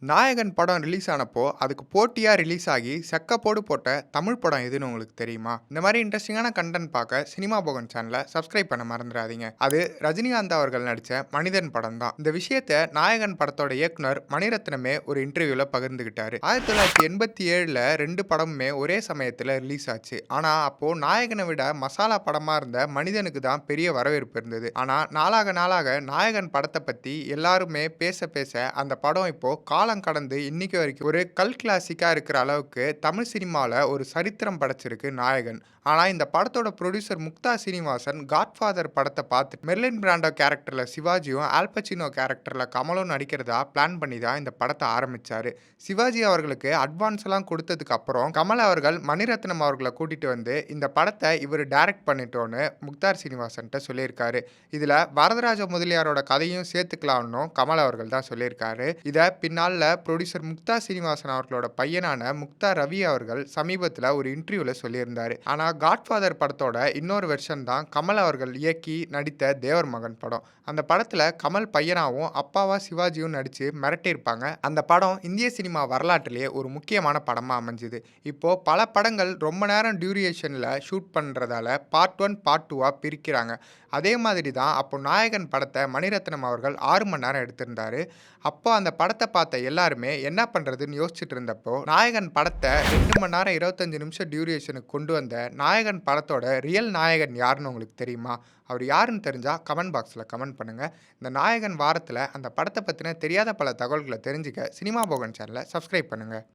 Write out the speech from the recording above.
நாயகன் படம் ரிலீஸ் ஆனப்போ, அதுக்கு போட்டியா ரிலீஸ் ஆகி செக்கப்போடு போட்ட தமிழ் படம் எதுன்னு உங்களுக்கு தெரியுமா? இந்த மாரி இன்ட்ரஸ்டிங்கான கன்டென்ட் பார்க்க சினிமா போகன் சேனல சப்ஸ்கிரைப் பண்ண மறந்துறாதீங்க. அது ரஜினிகாந்த் அவர்கள் நடிச்ச மனிதன் படம் தான். இந்த விஷயத்த நாயகன் படத்தோட இயக்குனர் மணிரத்னமே ஒரு இன்டர்வியூல பகிர்ந்துகிட்டாரு. 1987ல 2 படமுமே ஒரே சமயத்துல ரிலீஸ் ஆச்சு. ஆனா அப்போ நாயகனை விட மசாலா படமா இருந்த மனிதனுக்கு தான் பெரிய வரவேற்பு இருந்தது. ஆனா நாளாக நாளாக நாயகன் படத்த பத்தி எல்லாருமே பேச பேச அந்த படம் இப்போ காலம் கடந்து இன்னைக்கு வரைக்கும் ஒரு கல்ட் கிளாசிக்கா இருக்கிற அளவுக்கு தமிழ் சினிமால ஒரு சரித்திரம் படைச்சிருக்கு நாயகன். ஆனா இந்த படத்தோட ப்ரொடியூசர் முக்தா சீனிவாசன் காட்ஃபாதர் படத்தை பார்த்து மெர்லின் பிராண்டோ கேரக்டர்ல சிவாஜியும் ஆல்பச்சினோ கேரக்டர்ல கமலும் நடிக்கிறதா பிளான் பண்ணி தான் இந்த படத்தை ஆரம்பிச்சாரு. சிவாஜி அவர்களுக்கு அட்வான்ஸ் எல்லாம் கொடுத்ததுக்கு அப்புறம் கமல் அவர்கள் மணிரத்னம் அவர்களை கூட்டிட்டு வந்து இந்த படத்தை இவர் டைரக்ட் பண்ணிட்டோன்னு முக்தார் சீனிவாசன் சொல்லியிருக்காரு. இதுல வரதராஜ முதலியாரோட கதையும் சேர்த்துக்கலாம்னு கமல் அவர்கள் தான் சொல்லியிருக்காரு. இதை பின்னால ப்ரொடியூசர் முக்தா சீனிவாசன் அவர்களோட பையனான முக்தா ரவி அவர்கள் சமீபத்தில் ஒரு இன்டர்வியூல சொல்லியிருந்தாரு. ஆனா காட்ஃபாதர் படத்தோட இன்னொரு வெர்ஷன் தான் கமல் அவர்கள் இயக்கி நடித்த தேவர் மகன் படம். அந்த படத்துல கமல் பையனாவும் அப்பாவா சிவாஜியும் நடிச்சு மிரட்டியிருப்பாங்க. அந்த படம் இந்திய சினிமா வரலாற்றிலேயே ஒரு முக்கியமான படமா அமைஞ்சுது. இப்போ பல படங்கள் ரொம்ப நேரம் டியூரேஷன்ல ஷூட் பண்றதால பார்ட் 1 பார்ட் 2 பிரிக்கிறாங்க. அதே மாதிரி தான் அப்போ நாயகன் படத்தை மணிரத்னம் அவர்கள் 6 மணி நேரம் எடுத்திருந்தாரு. அப்போ அந்த படத்தை பார்த்த எல்லாருமே என்ன பண்றதுன்னு யோசிச்சுட்டு இருந்தப்போ நாயகன் படத்தை 2 மணி நேரம் 25 நிமிஷம் டியூரேஷனுக்கு கொண்டு வந்த நாயகன் படத்தோட ரியல் நாயகன் யாருன்னு உங்களுக்கு தெரியுமா? அவர் யாருன்னு தெரிஞ்சா கமெண்ட் பாக்ஸில் கமெண்ட் பண்ணுங்க. இந்த நாயகன் வாரத்தில் அந்த படத்தை பற்றின தெரியாத பல தகவல்களை தெரிஞ்சுக்க சினிமா போகன் சேனலை சப்ஸ்கிரைப் பண்ணுங்க.